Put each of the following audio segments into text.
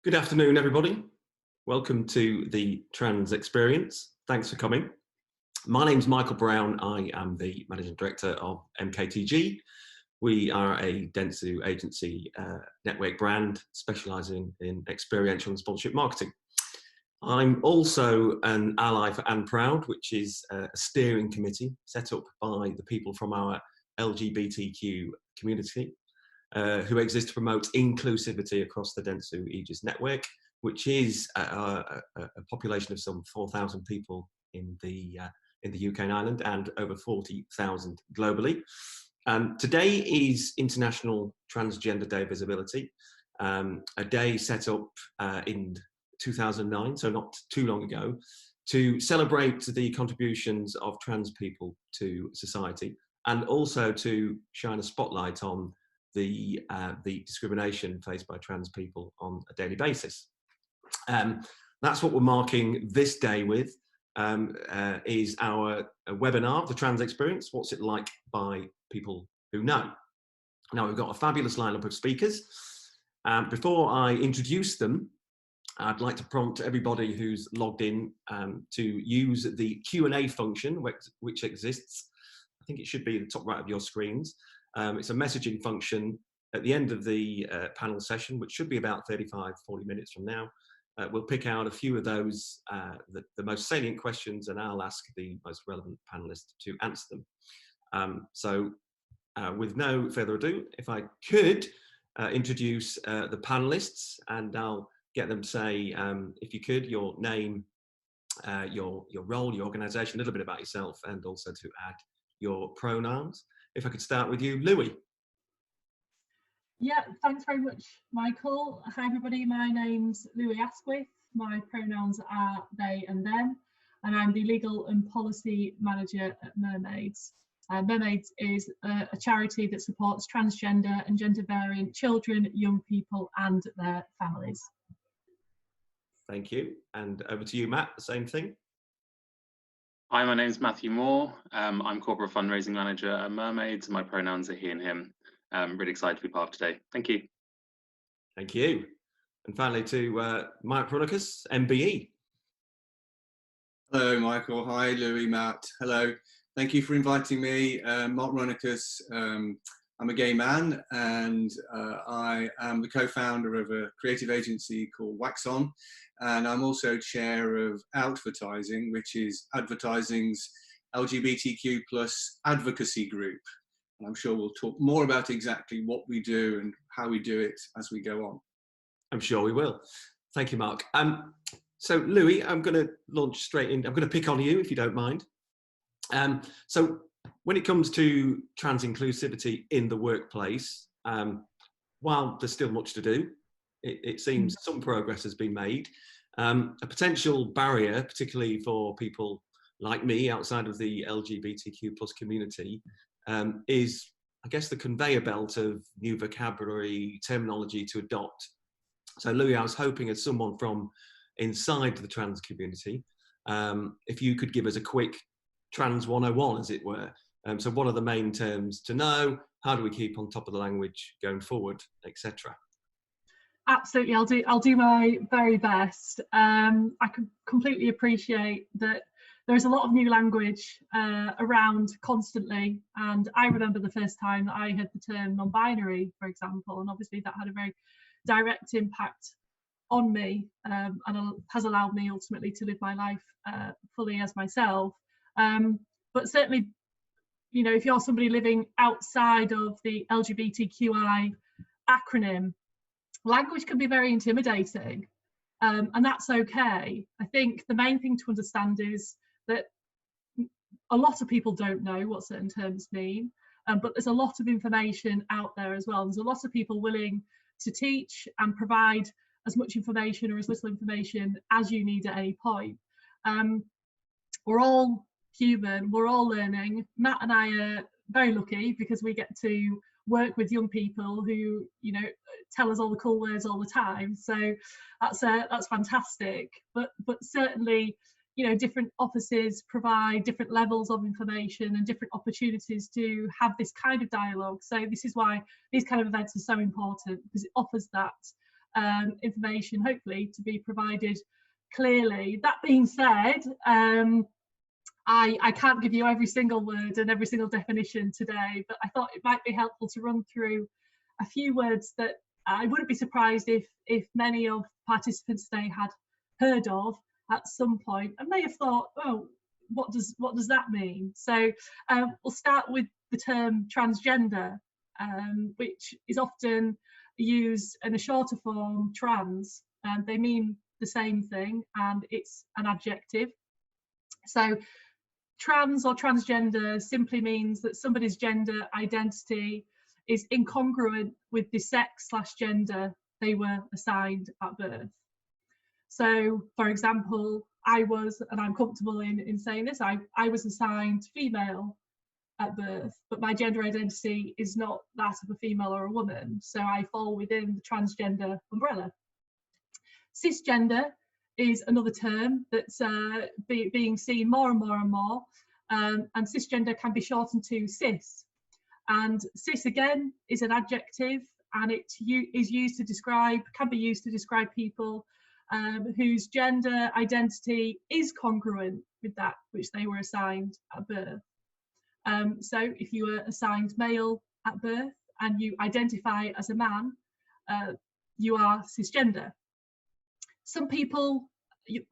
Good afternoon, everybody. Welcome to the Trans Experience. Thanks for coming. My name's Michael Brown. I am the Managing Director of MKTG. We are a Dentsu agency network brand specialising in experiential and sponsorship marketing. I'm also an ally for And Proud, which is a steering committee set up by the people from our LGBTQ community, who exist to promote inclusivity across the Dentsu Aegis network, which is a population of some 4,000 people in the UK and Ireland and over 40,000 globally. Today is International Transgender Day of Visibility, a day set up in 2009, so not too long ago, to celebrate the contributions of trans people to society and also to shine a spotlight on the discrimination faced by trans people on a daily basis. That's what we're marking this day with, is our webinar, The Trans Experience, What's It Like by People Who Know. Now, we've got a fabulous lineup of speakers. Before I introduce them, I'd like to prompt everybody who's logged in to use the Q&A function, which exists. I think it should be at the top right of your screens. It's a messaging function at the end of the panel session, which should be about 35, 40 minutes from now. We'll pick out a few of those, the most salient questions, and I'll ask the most relevant panelists to answer them. So with no further ado, if I could introduce the panelists, and I'll get them to say, if you could, your name, your role, your organisation, a little bit about yourself, and also to add your pronouns. If I could start with you, Louis. Yeah, thanks very much, Michael. Hi, everybody. My name's Louis Asquith. My pronouns are they and them, and I'm the Legal and Policy Manager at Mermaids. Mermaids is a charity that supports transgender and gender variant children, young people, and their families. Thank you. And over to you, Matt, the same thing. Hi, my name's Matthew Moore. I'm Corporate Fundraising Manager at Mermaids. My pronouns are he and him. I'm really excited to be part of today. Thank you. Thank you. And finally to Mark Runicus, MBE. Hello, Michael. Hi, Louis, Matt. Hello. Thank you for inviting me. Mark Runicus. I'm a gay man, and I am the co-founder of a creative agency called Wax On. And I'm also chair of Outvertising, which is advertising's LGBTQ plus advocacy group. And I'm sure we'll talk more about exactly what we do and how we do it as we go on. I'm sure we will. Thank you, Mark. So Louis, I'm going to launch straight in. I'm going to pick on you if you don't mind. So when it comes to trans inclusivity in the workplace, while there's still much to do, it seems some progress has been made. A potential barrier, particularly for people like me outside of the LGBTQ plus community, is, I guess, the conveyor belt of new vocabulary, terminology to adopt. So Louis, I was hoping as someone from inside the trans community, if you could give us a quick trans 101, as it were. So what are the main terms to know? How do we keep on top of the language going forward, etc.? Absolutely, I'll do my very best. I can completely appreciate that there is a lot of new language around constantly, and I remember the first time that I heard the term non-binary, for example, and obviously that had a very direct impact on me, and has allowed me ultimately to live my life fully as myself. But certainly, you know, if you're somebody living outside of the LGBTQI acronym, language can be very intimidating, and that's okay. I think the main thing to understand is that a lot of people don't know what certain terms mean, but there's a lot of information out there as well. There's a lot of people willing to teach and provide as much information or as little information as you need at any point. We're all human, we're all learning. Matt and I are very lucky because we get to work with young people who, you know, tell us all the cool words all the time. So that's fantastic. But certainly, you know, different offices provide different levels of information and different opportunities to have this kind of dialogue. So this is why these kind of events are so important, because it offers that information hopefully to be provided clearly. That being said, I can't give you every single word and every single definition today, but I thought it might be helpful to run through a few words that I wouldn't be surprised if many of participants today had heard of at some point and may have thought, oh, what does that mean? So we'll start with the term transgender, which is often used in a shorter form, trans. They mean the same thing, and it's an adjective. So trans or transgender simply means that somebody's gender identity is incongruent with the sex/gender they were assigned at birth. So, for example, I was, and I'm comfortable in saying this, I was assigned female at birth, but my gender identity is not that of a female or a woman, so I fall within the transgender umbrella. Cisgender is another term that's being seen more and more and more, and cisgender can be shortened to cis. And cis again is an adjective, and it is used to describe, can be used to describe people whose gender identity is congruent with that which they were assigned at birth. So if you were assigned male at birth and you identify as a man, you are cisgender. Some people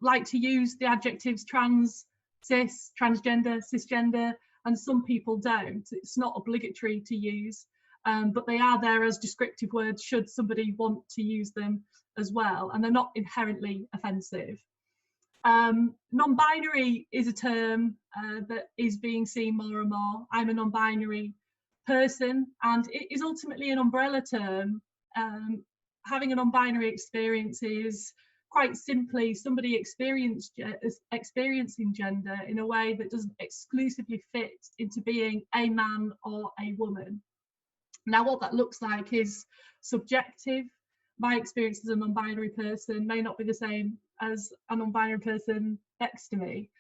like to use the adjectives trans, cis, transgender, cisgender, and some people don't. It's not obligatory to use, but they are there as descriptive words should somebody want to use them as well, and they're not inherently offensive. Non-binary is a term that is being seen more and more. I'm a non-binary person, and it is ultimately an umbrella term. Having a non-binary experience is quite simply somebody experiencing gender in a way that doesn't exclusively fit into being a man or a woman. Now, what that looks like is subjective. My experience as a non-binary person may not be the same as a non-binary person next to me.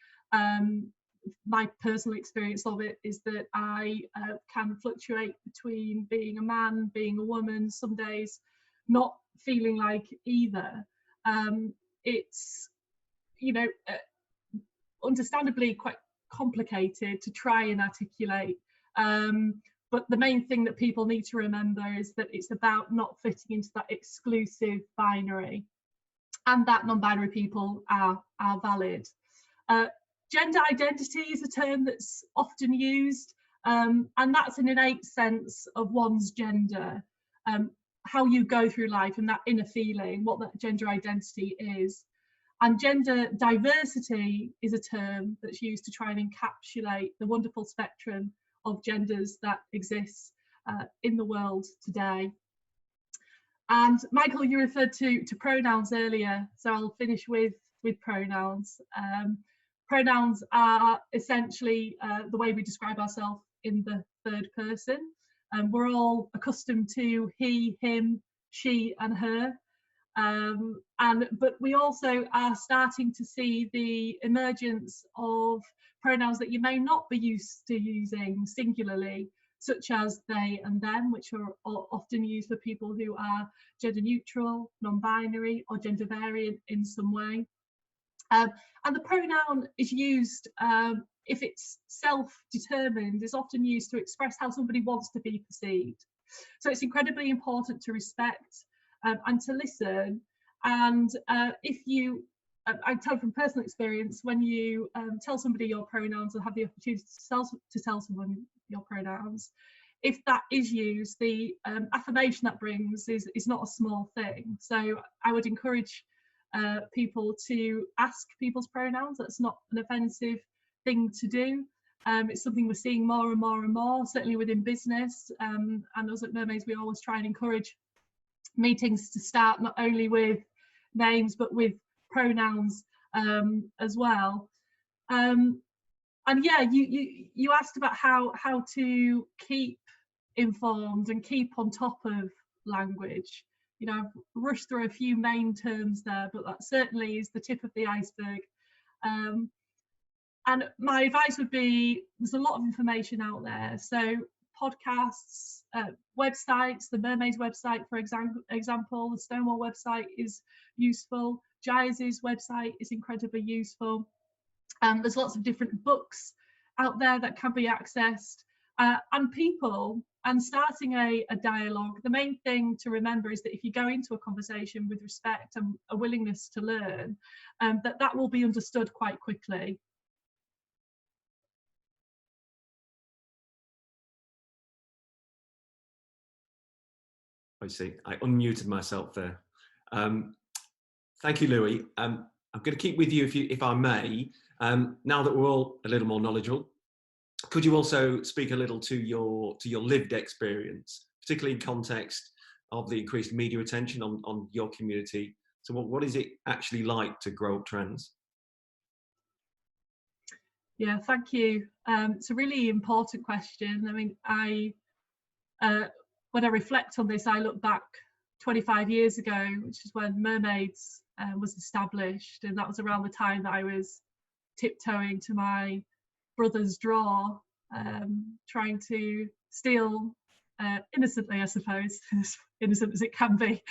My personal experience of it is that I can fluctuate between being a man, being a woman, some days not feeling like either. It's, you know, understandably quite complicated to try and articulate. But the main thing that people need to remember is that it's about not fitting into that exclusive binary, and that non-binary people are valid. Gender identity is a term that's often used, and that's an innate sense of one's gender, how you go through life and that inner feeling, what that gender identity is. And gender diversity is a term that's used to try and encapsulate the wonderful spectrum of genders that exists in the world today. And Michael, you referred to pronouns earlier, so I'll finish with pronouns. Pronouns are essentially the way we describe ourselves in the third person. We're all accustomed to he, him, she and her. But we also are starting to see the emergence of pronouns that you may not be used to using singularly, such as they and them, which are often used for people who are gender neutral, non-binary or gender variant in some way. And the pronoun is used, if it's self-determined, is often used to express how somebody wants to be perceived. So it's incredibly important to respect and to listen. And if you, I tell from personal experience, when you tell somebody your pronouns and have the opportunity to tell someone your pronouns, if that is used, the affirmation that brings is not a small thing. So I would encourage people to ask people's pronouns. That's not an offensive thing to do. It's something we're seeing more and more and more, certainly within business. And us at Mermaids, we always try and encourage meetings to start not only with names but with pronouns as well. And yeah, you asked about how to keep informed and keep on top of language. You know, I've rushed through a few main terms there, but that certainly is the tip of the iceberg. And my advice would be, there's a lot of information out there, so podcasts, websites. The Mermaids website, for example, the Stonewall website is useful. Giles' website is incredibly useful. There's lots of different books out there that can be accessed, and people, and starting a dialogue. The main thing to remember is that if you go into a conversation with respect and a willingness to learn, that will be understood quite quickly. I see. I unmuted myself there. Thank you, Louis. I'm going to keep with you, if I may. Now that we're all a little more knowledgeable, could you also speak a little to your lived experience, particularly in context of the increased media attention on your community? So what is it actually like to grow up trans? Yeah, thank you. It's a really important question. I mean, when I reflect on this, I look back 25 years ago, which is when Mermaids was established, and that was around the time that I was tiptoeing to my brother's drawer, trying to steal, innocently I suppose, as innocent as it can be,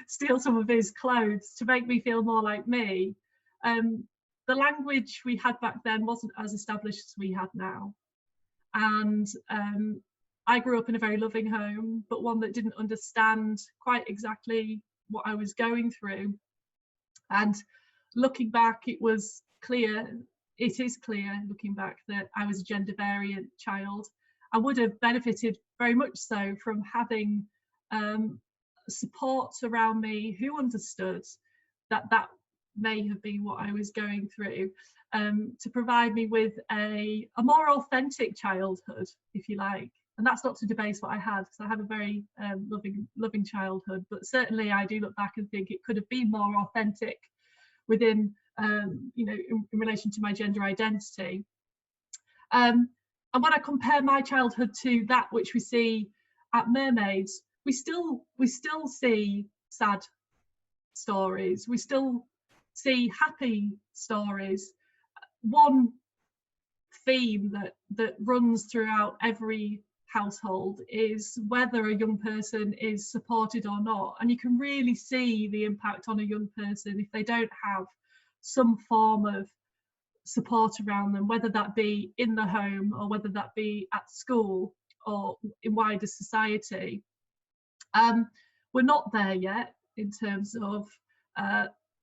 steal some of his clothes to make me feel more like me. The language we had back then wasn't as established as we have now, and I grew up in a very loving home, but one that didn't understand quite exactly what I was going through. And looking back, it is clear looking back that I was a gender variant child. I would have benefited very much so from having support around me who understood that may have been what I was going through, to provide me with a more authentic childhood, if you like. And that's not to debase what I had, because I had a very loving childhood, but certainly I do look back and think it could have been more authentic within, in relation to my gender identity. And when I compare my childhood to that which we see at Mermaids, we still see sad stories. We still see happy stories. One theme that runs throughout every household is whether a young person is supported or not, and you can really see the impact on a young person if they don't have some form of support around them, whether that be in the home or whether that be at school or in wider society. We're not there yet in terms of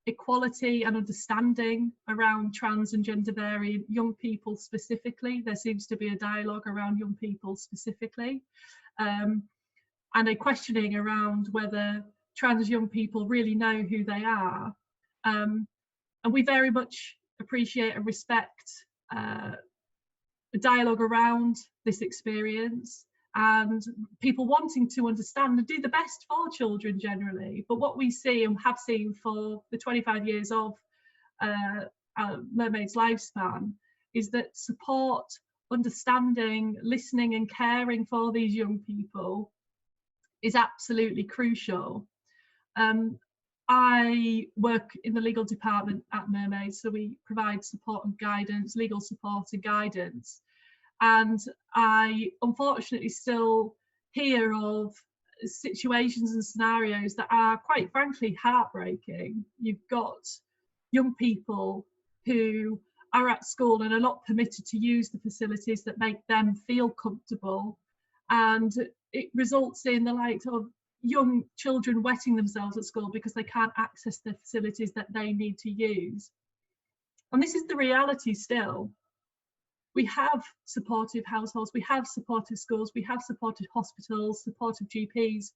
equality and understanding around trans and gender variant young people specifically. There seems to be a dialogue around young people specifically, and a questioning around whether trans young people really know who they are. And we very much appreciate and respect the dialogue around this experience and people wanting to understand and do the best for children generally. But what we see and have seen for the 25 years of Mermaid's lifespan is that support, understanding, listening and caring for these young people is absolutely crucial. I work in the legal department at Mermaids, so we provide support and guidance, legal support and guidance. And I unfortunately still hear of situations and scenarios that are quite frankly heartbreaking. You've got young people who are at school and are not permitted to use the facilities that make them feel comfortable, and it results in the likes of young children wetting themselves at school because they can't access the facilities that they need to use. And this is the reality still. We have supportive households, we have supportive schools, we have supportive hospitals, supportive GPs,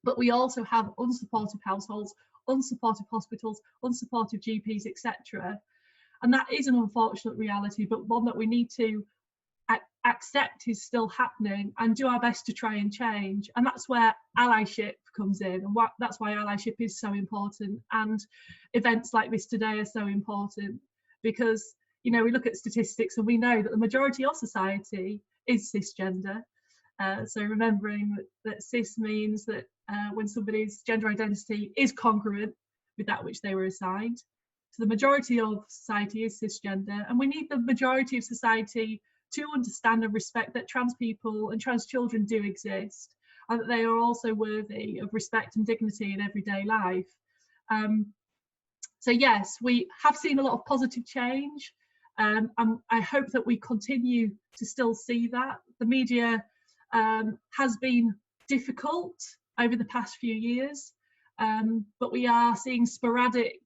but we also have unsupportive households, unsupportive hospitals, unsupportive GPs, etc. And that is an unfortunate reality, but one that we need to accept is still happening and do our best to try and change. And that's where allyship comes in, and that's why allyship is so important, and events like this today are so important, because we look at statistics and we know that the majority of society is cisgender. So remembering that cis means that when somebody's gender identity is congruent with that which they were assigned. So the majority of society is cisgender, and we need the majority of society to understand and respect that trans people and trans children do exist, and that they are also worthy of respect and dignity in everyday life. So yes, we have seen a lot of positive change, and I hope that we continue to still see that. The media has been difficult over the past few years, but we are seeing sporadic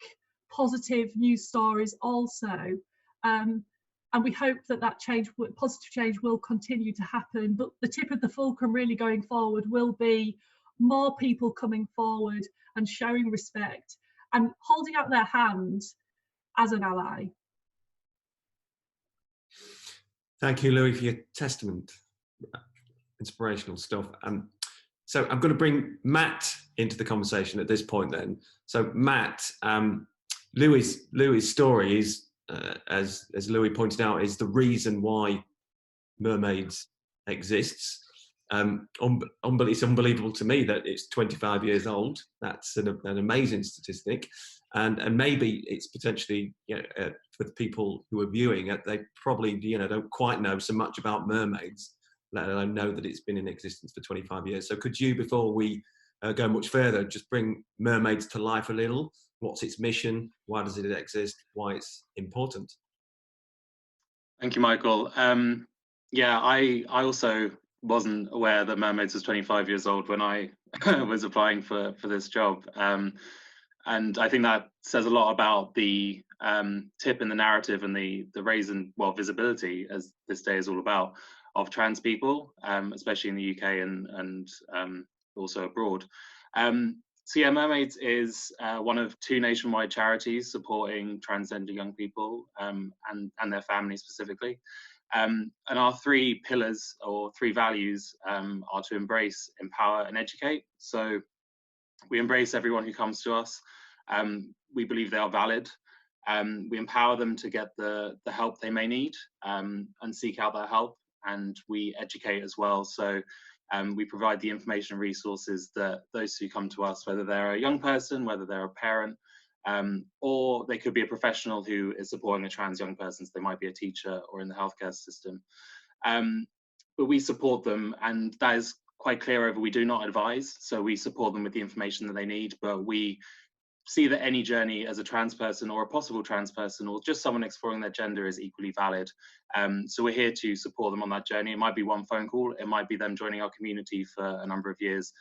positive news stories also, and we hope that positive change will continue to happen. But the tip of the fulcrum really going forward will be more people coming forward and showing respect and holding out their hand as an ally. Thank you, Louis, for your testament. Inspirational stuff. So I'm going to bring Matt into the conversation at this point then. So Matt, Louis' story is, as Louis pointed out, is the reason why Mermaids exists. It's unbelievable to me that it's 25 years old. That's an amazing statistic, and maybe it's potentially, for the people who are viewing it, they probably don't quite know so much about mermaids, let alone know that it's been in existence for 25 years. So could you, before we go much further, just bring Mermaids to life a little? What's its mission? Why does it exist? Why it's important? Thank you, Michael. Yeah, I also wasn't aware that Mermaids was 25 years old when I was applying for this job. And I think that says a lot about the tip in the narrative and the raising, visibility, as this day is all about, of trans people, especially in the UK and also abroad. So yeah, Mermaids is one of 2 nationwide charities supporting transgender young people and their families specifically. And our 3 pillars or 3 values are to embrace, empower, and educate. So we embrace everyone who comes to us. We believe they are valid. We empower them to get the help they may need and seek out that help. And we educate as well. So we provide the information and resources that those who come to us, whether they're a young person, whether they're a parent, or they could be a professional who is supporting a trans young person, so they might be a teacher or in the healthcare system. But we support them, and that is quite clear over. We do not advise, so we support them with the information that they need, but we see that any journey as a trans person or a possible trans person or just someone exploring their gender is equally valid. So we're here to support them on that journey. It might be one phone call, it might be them joining our community for a number of years,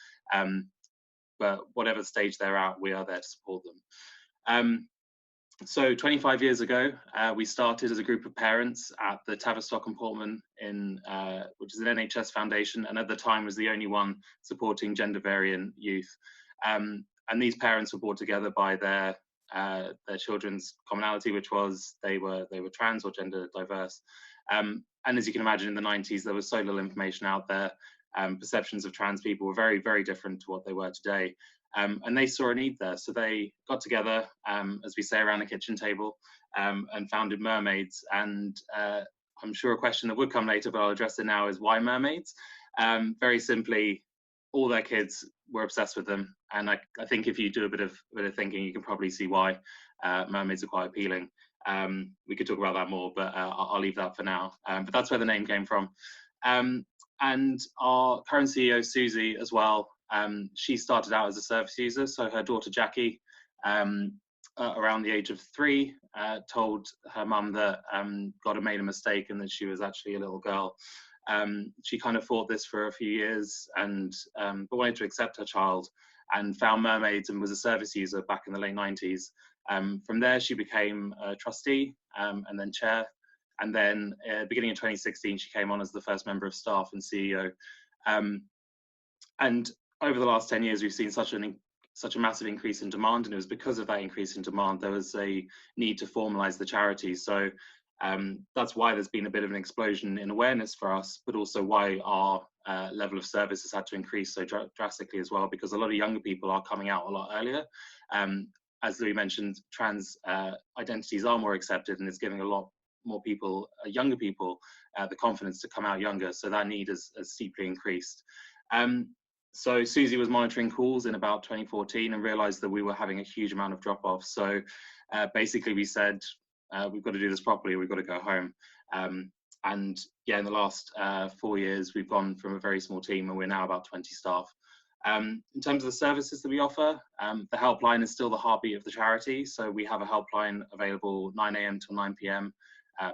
but whatever stage they're at, we are there to support them. So 25 years ago, we started as a group of parents at the Tavistock and Portman, which is an NHS foundation, and at the time was the only one supporting gender variant youth. And these parents were brought together by their children's commonality, which was they were trans or gender diverse. And as you can imagine, in the 90s, there was so little information out there. Perceptions of trans people were very, very different to what they were today. And they saw a need there. So they got together, as we say, around the kitchen table and founded Mermaids. And I'm sure a question that would come later, but I'll address it now, is why Mermaids? Very simply, all their kids were obsessed with them. And I think if you do a bit of thinking, you can probably see why mermaids are quite appealing. We could talk about that more, but I'll leave that for now. But that's where the name came from. And our current CEO, Susie, as well, she started out as a service user. So her daughter, Jackie, around the age of 3, told her mum that God had made a mistake and that she was actually a little girl. She kind of fought this for a few years and but wanted to accept her child, and found Mermaids and was a service user back in the late 90s. From there, she became a trustee and then chair. And then beginning in 2016, she came on as the first member of staff and CEO. And over the last 10 years, we've seen such a massive increase in demand. And it was because of that increase in demand, there was a need to formalize the charity. So that's why there's been a bit of an explosion in awareness for us, but also why our level of service has had to increase so drastically as well, because a lot of younger people are coming out a lot earlier. As Louis mentioned, trans identities are more accepted, and it's giving a lot more people, younger people, the confidence to come out younger. So that need has steeply increased. So Susie was monitoring calls in about 2014 and realized that we were having a huge amount of drop-off. So basically we said, we've got to do this properly, we've got to go home. And yeah, in the last 4 years, we've gone from a very small team and we're now about 20 staff. In terms of the services that we offer, the helpline is still the heartbeat of the charity. So we have a helpline available 9 a.m. till 9 p.m.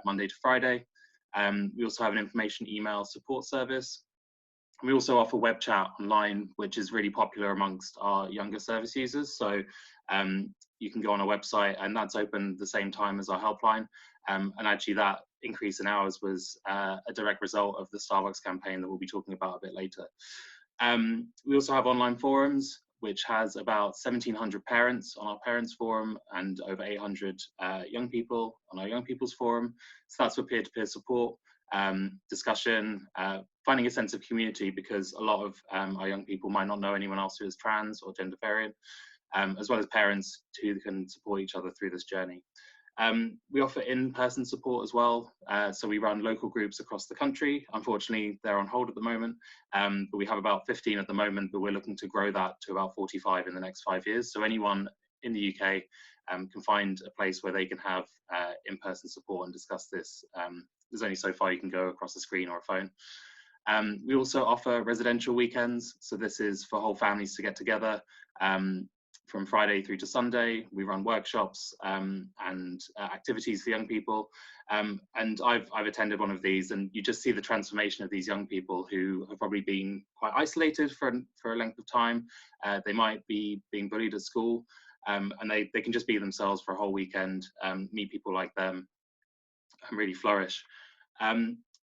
Monday to Friday. We also have an information email support service. We also offer web chat online, which is really popular amongst our younger service users. So you can go on our website and that's open the same time as our helpline. And actually that increase in hours was a direct result of the Starbucks campaign that we'll be talking about a bit later. We also have online forums, which has about 1,700 parents on our parents forum and over 800 young people on our young people's forum. So that's for peer-to-peer support, discussion, finding a sense of community, because a lot of our young people might not know anyone else who is trans or gender variant, as well as parents who can support each other through this journey. We offer in-person support as well. So we run local groups across the country. Unfortunately, they're on hold at the moment, but we have about 15 at the moment, but we're looking to grow that to about 45 in the next 5 years. So anyone in the UK can find a place where they can have in-person support and discuss this. There's only so far you can go across a screen or a phone. We also offer residential weekends. So this is for whole families to get together. From Friday through to Sunday, we run workshops and activities for young people. And I've attended one of these, and you just see the transformation of these young people who have probably been quite isolated for a length of time. They might be being bullied at school, and they can just be themselves for a whole weekend, meet people like them, and really flourish.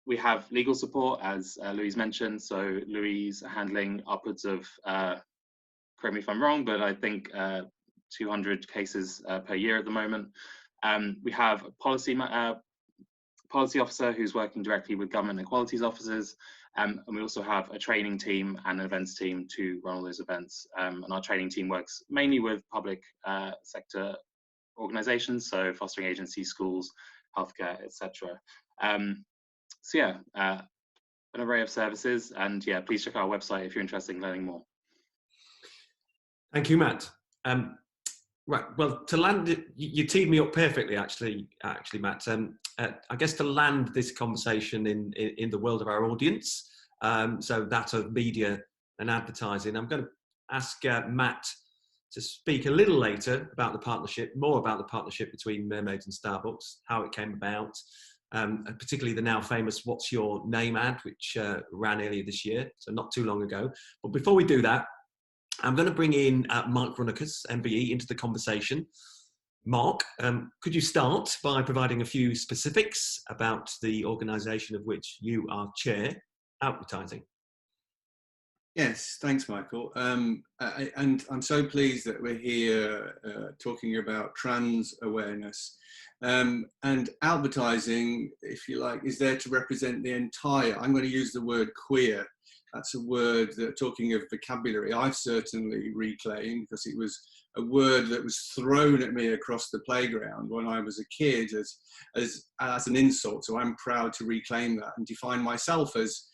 We have legal support, as Louise mentioned. So Louise handling upwards of correct me if I'm wrong, but I think 200 cases per year at the moment. We have a policy officer who's working directly with government equalities officers, and we also have a training team and an events team to run all those events. And our training team works mainly with public sector organisations, so fostering agencies, schools, healthcare, etc. So yeah, an array of services, and yeah, please check out our website if you're interested in learning more. Thank you, Matt. Right, well, to land it, you teed me up perfectly, actually, Matt. I guess to land this conversation in the world of our audience, so that of media and advertising, I'm going to ask Matt to speak a little later about the partnership, more about the partnership between Mermaids and Starbucks, how it came about, particularly the now famous "What's Your Name" ad, which ran earlier this year, so not too long ago. But before we do that, I'm going to bring in Mark Runnicus, MBE, into the conversation. Mark, could you start by providing a few specifics about the organisation of which you are chair, Advertising? Yes, thanks, Michael. And I'm so pleased that we're here talking about trans awareness. And advertising, if you like, is there to represent the entire, I'm going to use the word queer. That's a word that, talking of vocabulary, I've certainly reclaimed, because it was a word that was thrown at me across the playground when I was a kid as an insult. So I'm proud to reclaim that and define myself as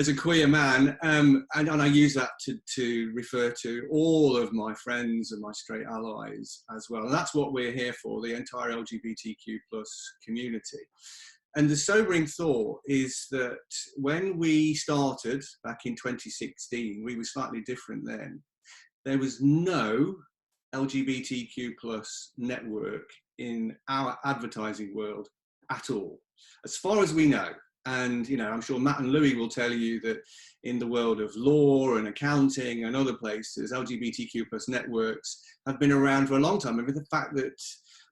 a queer man. And I use that to refer to all of my friends and my straight allies as well. And that's what we're here for, the entire LGBTQ plus community. And the sobering thought is that when we started back in 2016, we were slightly different then. There was no LGBTQ plus network in our advertising world at all, as far as we know. And, you know, I'm sure Matt and Louis will tell you that in the world of law and accounting and other places, LGBTQ plus networks have been around for a long time. I mean, the fact that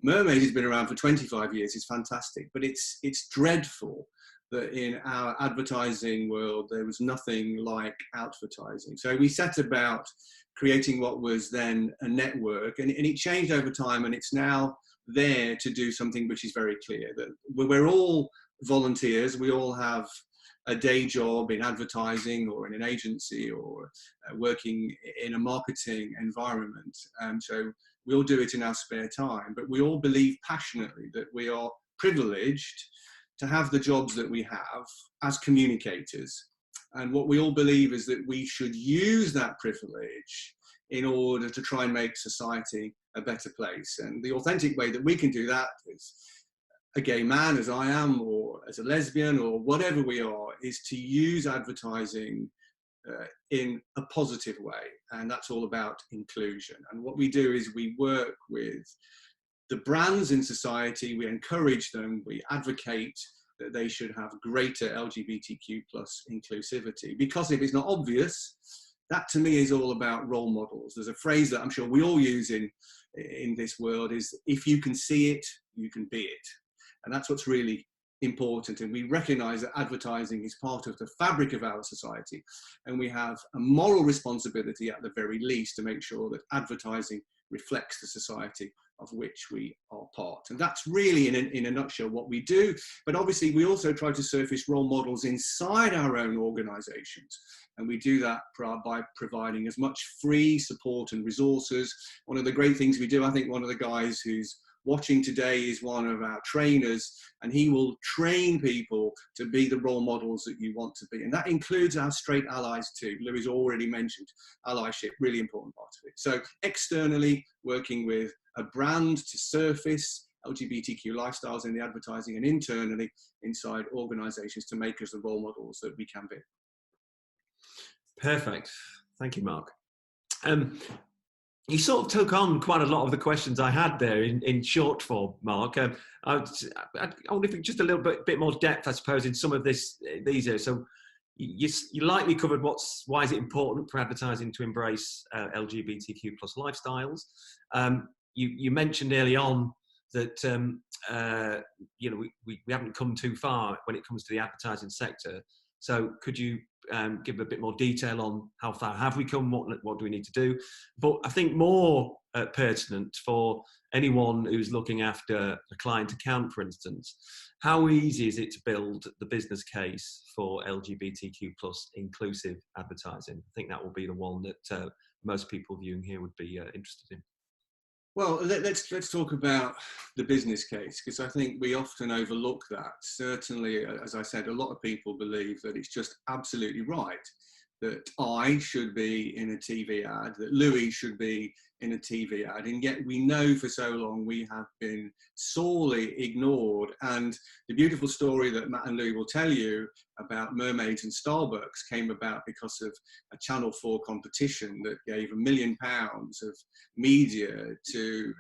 Mermaid has been around for 25 years is fantastic, but it's dreadful that in our advertising world, there was nothing like advertising. So we set about creating what was then a network, and it changed over time, and it's now there to do something which is very clear, that we're all volunteers. We all have a day job in advertising or in an agency or working in a marketing environment. So we all do it in our spare time, but we all believe passionately that we are privileged to have the jobs that we have as communicators. And what we all believe is that we should use that privilege in order to try and make society a better place. And the authentic way that we can do that is a gay man, as I am, or as a lesbian, or whatever we are, is to use advertising in a positive way. And that's all about inclusion. And what we do is we work with the brands in society, we encourage them, we advocate that they should have greater LGBTQ plus inclusivity. Because if it's not obvious, that to me is all about role models. There's a phrase that I'm sure we all use in this world is, if you can see it, you can be it. And that's what's really important. And we recognize that advertising is part of the fabric of our society. And we have a moral responsibility at the very least to make sure that advertising reflects the society of which we are part. And that's really in a nutshell what we do. But obviously we also try to surface role models inside our own organizations. And we do that by providing as much free support and resources. One of the great things we do, I think one of the guys who's watching today is one of our trainers, and he will train people to be the role models that you want to be. And that includes our straight allies too. Louis already mentioned allyship, really important part of it. So externally, working with a brand to surface LGBTQ lifestyles in the advertising, and internally inside organizations to make us the role models that we can be. Perfect. Thank you, Mark. You sort of took on quite a lot of the questions I had there in short form, Mark. I want to think just a little bit more depth, I suppose, in some of these areas. So you lightly covered why is it important for advertising to embrace LGBTQ plus lifestyles. You mentioned early on that we haven't come too far when it comes to the advertising sector. So could you give a bit more detail on how far have we come, what do we need to do? But I think more pertinent for anyone who's looking after a client account, for instance, how easy is it to build the business case for LGBTQ plus inclusive advertising? I think that will be the one that most people viewing here would be interested in. Well, let's talk about the business case, because I think we often overlook that. Certainly, as I said, a lot of people believe that it's just absolutely right that I should be in a TV ad, that Louis should be in a TV ad, and yet we know for so long we have been sorely ignored. And the beautiful story that Matt and Louis will tell you about mermaids and Starbucks came about because of a Channel 4 competition that gave £1 million of media to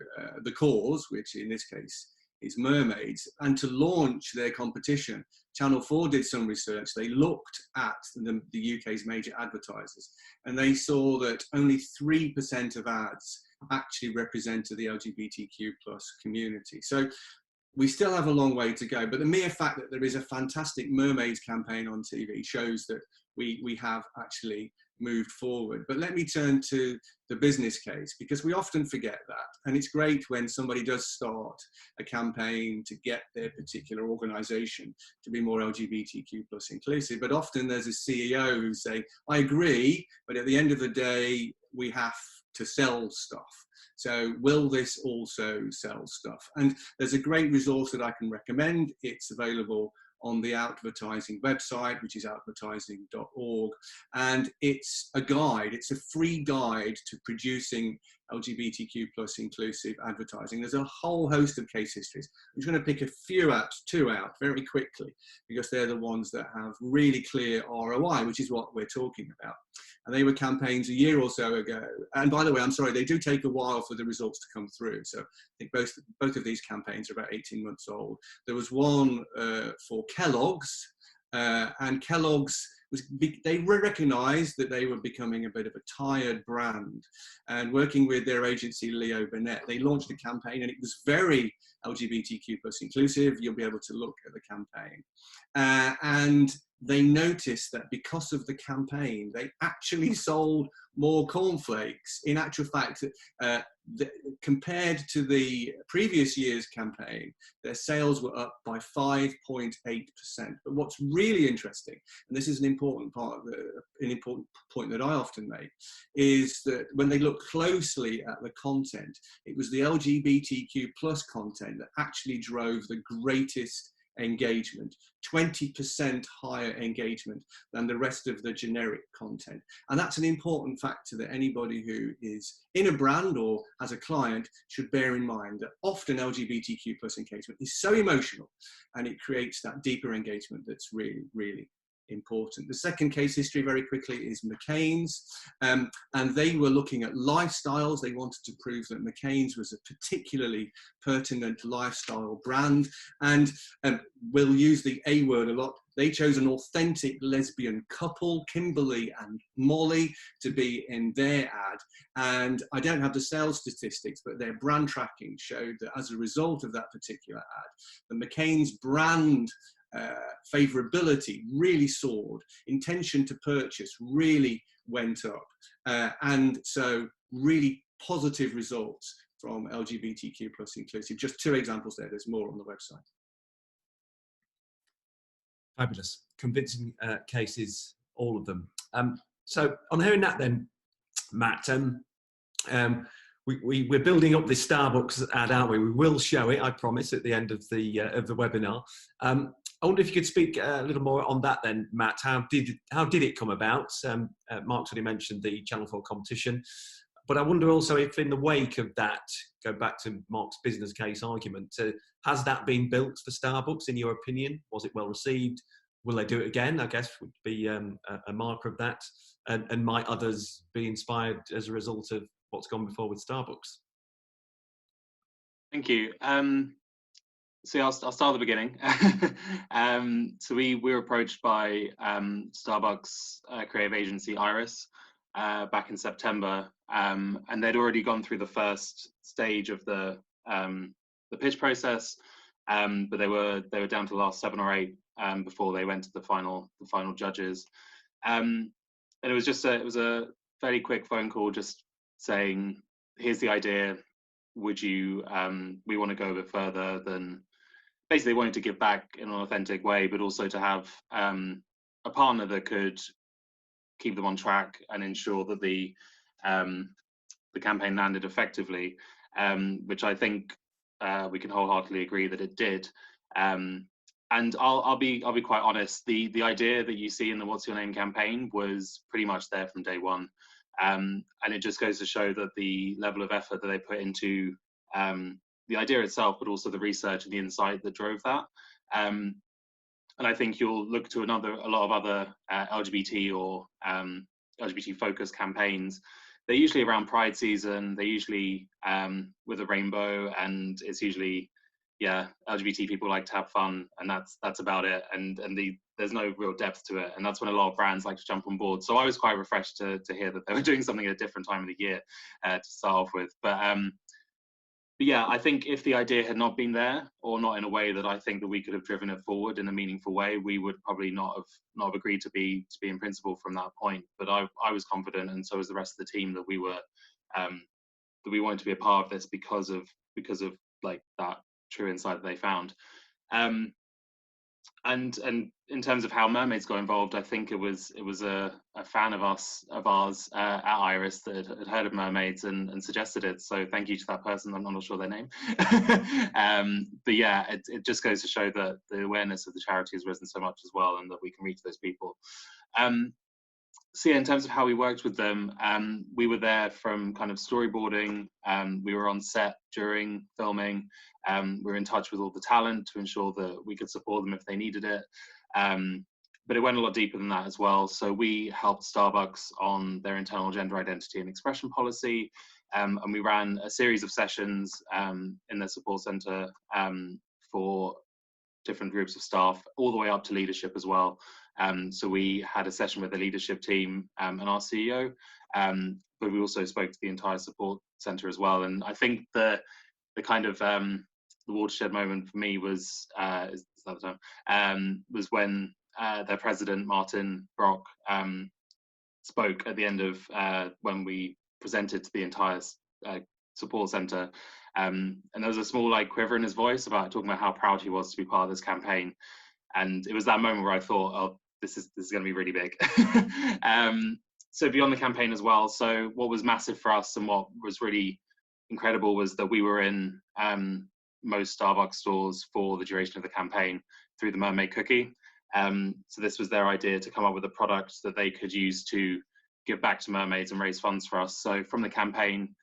the cause, which in this case is mermaids. And to launch their competition, Channel 4 did some research. They looked at the UK's major advertisers, and they saw that only 3% of ads actually represented the LGBTQ plus community. So we still have a long way to go, but the mere fact that there is a fantastic mermaids campaign on TV shows that we have actually moved forward. But let me turn to the business case, because we often forget that. And it's great when somebody does start a campaign to get their particular organization to be more LGBTQ plus inclusive. But often there's a CEO who say, I agree, but at the end of the day, we have to sell stuff. So will this also sell stuff? And there's a great resource that I can recommend. It's available on the advertising website, which is advertising.org. And it's a guide, it's a free guide to producing LGBTQ plus inclusive advertising. There's a whole host of case histories. I'm just going to pick two out very quickly, because they're the ones that have really clear ROI, which is what we're talking about. And they were campaigns a year or so ago. And by the way, I'm sorry, they do take a while for the results to come through. So I think both of these campaigns are about 18 months old. There was one for Kellogg's, and Kellogg's they recognized that they were becoming a bit of a tired brand, and working with their agency Leo Burnett, they launched a campaign, and it was very LGBTQ plus inclusive. You'll be able to look at the campaign, and they noticed that because of the campaign, they actually sold more cornflakes. In actual fact, compared to the previous year's campaign, their sales were up by 5.8%. But what's really interesting, and this is an important part, an important point that I often make, is that when they look closely at the content, it was the LGBTQ plus content that actually drove the greatest engagement, 20% higher engagement than the rest of the generic content. And that's an important factor that anybody who is in a brand or as a client should bear in mind, that often LGBTQ plus engagement is so emotional and it creates that deeper engagement that's really, really important. The second case history, very quickly, is McCain's, and they were looking at lifestyles. They wanted to prove that McCain's was a particularly pertinent lifestyle brand, and we'll use the A word a lot. They chose an authentic lesbian couple, Kimberly and Molly, to be in their ad. And I don't have the sales statistics, but their brand tracking showed that as a result of that particular ad, the McCain's brand favorability really soared, intention to purchase really went up, and so really positive results from LGBTQ plus inclusive. Just 2 examples there, there's more on the website. Fabulous, convincing cases, all of them. So on hearing that then, Matt, we're building up this Starbucks ad, aren't we? We will show it, I promise, at the end of the webinar. I wonder if you could speak a little more on that then, Matt. How did it come about? Mark's already mentioned the Channel 4 competition, but I wonder also if in the wake of that, go back to Mark's business case argument, has that been built for Starbucks, in your opinion? Was it well received? Will they do it again? I guess would be a marker of that. And might others be inspired as a result of what's gone before with Starbucks? Thank you. So I'll start at the beginning. So we were approached by Starbucks creative agency Iris back in September, and they'd already gone through the first stage of the pitch process, but they were down to the last 7 or 8 before they went to the final judges, and it was a fairly quick phone call, just saying, here's the idea. Would you? We want to go a bit further than. Basically, wanting to give back in an authentic way, but also to have a partner that could keep them on track and ensure that the campaign landed effectively, which I think we can wholeheartedly agree that it did. And I'll be quite honest. The idea that you see in the "What's Your Name" campaign was pretty much there from day one, and it just goes to show that the level of effort that they put into the idea itself, but also the research and the insight that drove that. And I think you'll look to a lot of other LGBT or LGBT focused campaigns. They're usually around Pride season. They're usually with a rainbow, and it's usually, LGBT people like to have fun, and that's about it. And there's no real depth to it, and that's when a lot of brands like to jump on board. So I was quite refreshed to hear that they were doing something at a different time of the year to start off with. But yeah, I think if the idea had not been there, or not in a way that I think that we could have driven it forward in a meaningful way, we would probably not have agreed to be in principle from that point. But I was confident, and so was the rest of the team, that we wanted to be a part of this because of like that true insight that they found. And in terms of how Mermaids got involved, I think it was a fan of ours at Iris that had heard of Mermaids and suggested it. So thank you to that person. I'm not sure their name. But yeah, it just goes to show that the awareness of the charity has risen so much as well, and that we can reach those people. So yeah, in terms of how we worked with them, we were there from kind of storyboarding. We were on set during filming. We were in touch with all the talent to ensure that we could support them if they needed it. But it went a lot deeper than that as well. So we helped Starbucks on their internal gender identity and expression policy. And we ran a series of sessions in their support center for different groups of staff, all the way up to leadership as well. So we had a session with the leadership team and our CEO, but we also spoke to the entire support center as well. And I think the kind of the watershed moment for me was was when their president, Martin Brock, spoke at the end of when we presented to the entire support center. And there was a small quiver in his voice about talking about how proud he was to be part of this campaign. And it was that moment where I thought, oh, this is going to be really big. So beyond the campaign as well, so what was massive for us and what was really incredible was that we were in most Starbucks stores for the duration of the campaign. through the mermaid cookie. So this was their idea to come up with a product that they could use to give back to mermaids and raise funds for us. So from the campaign,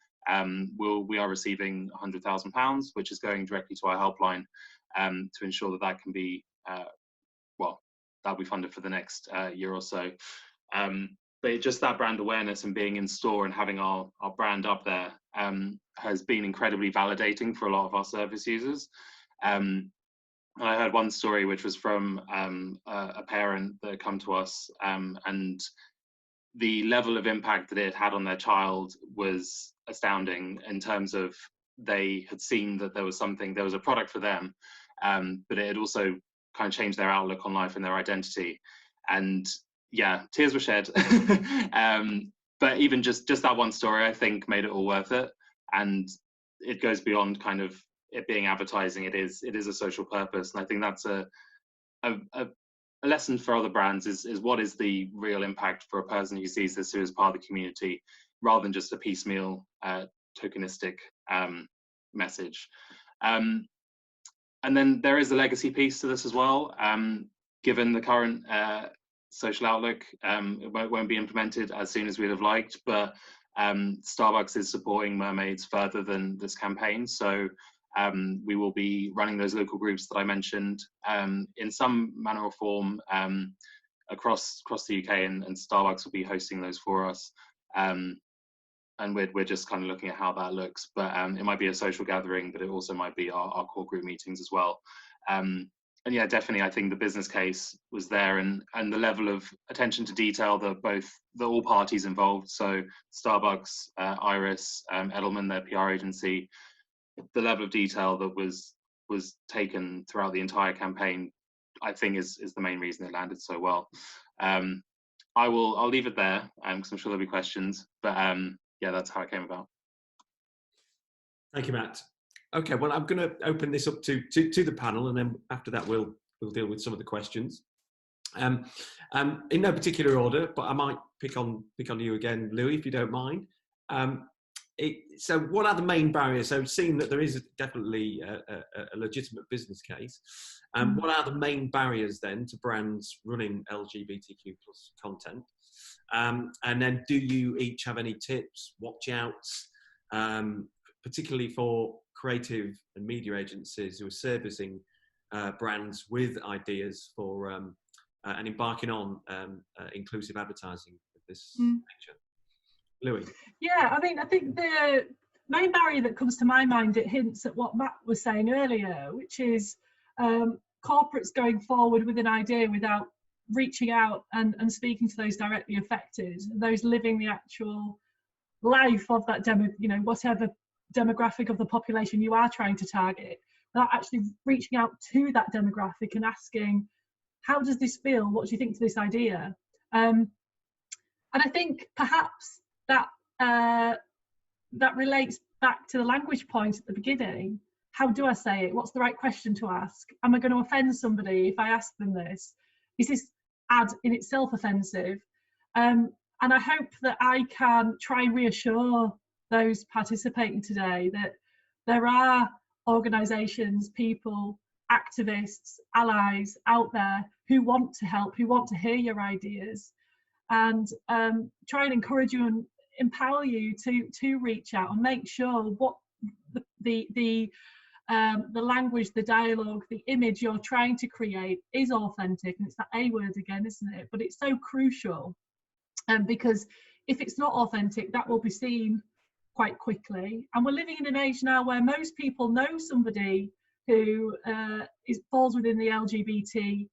we are receiving £100,000, which is going directly to our helpline to ensure that that can be, that'll be funded for the next year or so. But just that brand awareness and being in store and having our brand up there has been incredibly validating for a lot of our service users. I heard one story which was from a parent that had come to us, and the level of impact that it had on their child was astounding in terms of they had seen that there was a product for them, but it had also kind of changed their outlook on life and their identity. And yeah, tears were shed. But even just that one story, I think, made it all worth it. And it goes beyond kind of it being advertising. It is a social purpose, and I think that's a lesson for other brands is what is the real impact for a person who sees this who is part of the community, rather than just a piecemeal tokenistic message. And then there is a legacy piece to this as well. Given the current social outlook, it won't be implemented as soon as we'd have liked, but Starbucks is supporting mermaids further than this campaign. So we will be running those local groups that I mentioned in some manner or form across the UK, and Starbucks will be hosting those for us. And we're just kind of looking at how that looks, but it might be a social gathering, but it also might be our core group meetings as well. And yeah, definitely, I think the business case was there, and the level of attention to detail that all parties involved, so Starbucks, Iris, Edelman, their PR agency, the level of detail that was taken throughout the entire campaign, I think is the main reason it landed so well. I'll leave it there because I'm sure there'll be questions, but yeah, that's how it came about. Thank you, Matt. Okay, well, I'm going to open this up to the panel, and then after that we'll deal with some of the questions. In no particular order, but I might pick on you again, Louis, if you don't mind. So what are the main barriers? So seeing that there is definitely a legitimate business case, what are the main barriers then to brands running LGBTQ plus content? And then do you each have any tips, watch outs, particularly for creative and media agencies who are servicing brands with ideas for and embarking on inclusive advertising of this nature? Louis? Yeah, I think the main barrier that comes to my mind, it hints at what Matt was saying earlier, which is corporates going forward with an idea without reaching out and speaking to those directly affected, those living the actual life of that whatever demographic of the population you are trying to target, without actually reaching out to that demographic and asking, how does this feel? What do you think to this idea? And I think perhaps that relates back to the language point at the beginning. How do I say it? What's the right question to ask? Am I going to offend somebody if I ask them this? Is this ad in itself offensive? And I hope that I can try and reassure those participating today that there are organisations, people, activists, allies out there who want to help, who want to hear your ideas, and try and encourage you and empower you to reach out and make sure what the language, the dialogue, the image you're trying to create is authentic. And it's that A word again, isn't it? But it's so crucial, because if it's not authentic, that will be seen quite quickly. And we're living in an age now where most people know somebody who falls within the LGBTQIA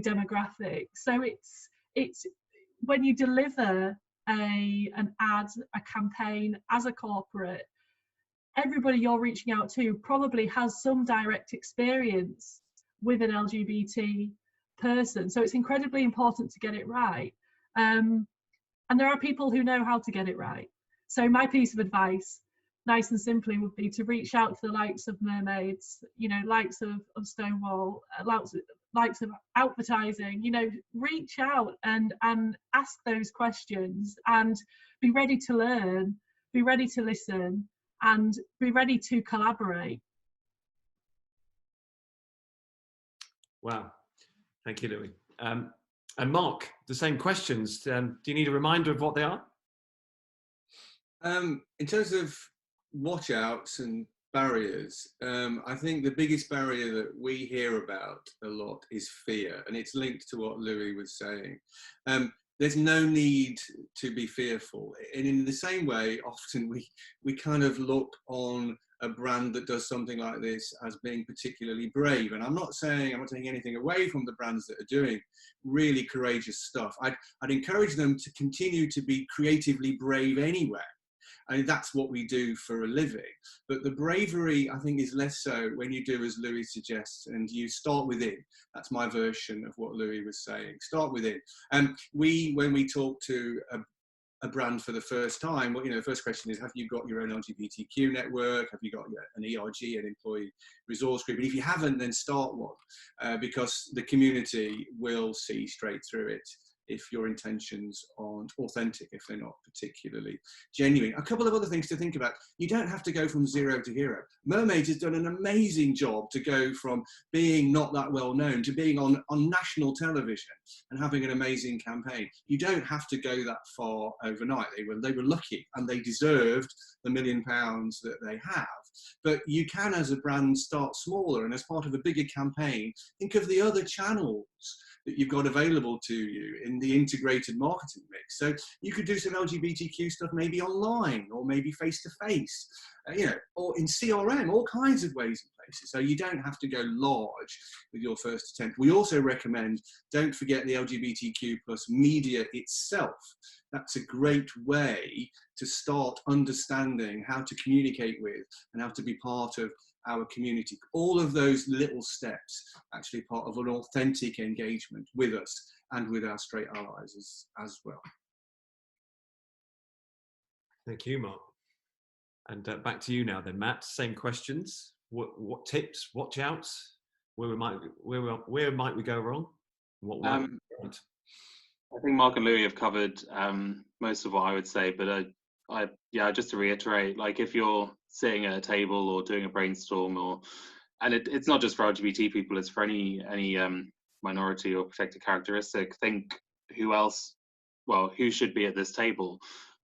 demographic. So it's when you deliver an ad, a campaign as a corporate, everybody you're reaching out to probably has some direct experience with an LGBT person. So it's incredibly important to get it right. And there are people who know how to get it right. So my piece of advice, nice and simply, would be to reach out to the likes of Mermaids, likes of Stonewall, likes of advertising, reach out and ask those questions, and be ready to learn, be ready to listen, and be ready to collaborate. Wow. Thank you, Louis. And Mark, the same questions. Do you need a reminder of what they are? In terms of watch outs and barriers, I think the biggest barrier that we hear about a lot is fear, and it's linked to what Louis was saying. There's no need to be fearful. And in the same way, often we kind of look on a brand that does something like this as being particularly brave. And I'm not taking anything away from the brands that are doing really courageous stuff. I'd encourage them to continue to be creatively brave anyway. I mean, that's what we do for a living. But the bravery, I think, is less so when you do as Louis suggests, and you start within. That's my version of what Louis was saying. Start within. And when we talk to a brand for the first time, well, the first question is, have you got your own LGBTQ network? Have you got an ERG, an employee resource group? And if you haven't, then start one, because the community will see straight through it if your intentions aren't authentic, if they're not particularly genuine. A couple of other things to think about. You don't have to go from 0 to hero. Mermaids has done an amazing job to go from being not that well known to being on national television and having an amazing campaign. You don't have to go that far overnight. They were lucky, and they deserved the £1 million that they have. But you can, as a brand, start smaller, and as part of a bigger campaign, think of the other channels that you've got available to you in the integrated marketing mix. So you could do some LGBTQ stuff maybe online, or maybe face-to-face, or in CRM, all kinds of ways and places. So you don't have to go large with your first attempt. We also recommend, don't forget the LGBTQ plus media itself. That's a great way to start understanding how to communicate with and how to be part of our community. All of those little steps actually part of an authentic engagement with us and with our straight allies as well. Thank you, Mark. And back to you now then, Matt. Same questions. What tips, watch outs? Where might we go wrong? What might we go right? I think Mark and Louis have covered most of what I would say, but just to reiterate, like if you're sitting at a table or doing a brainstorm, and it's not just for LGBT people, it's for any minority or protected characteristic, think who should be at this table,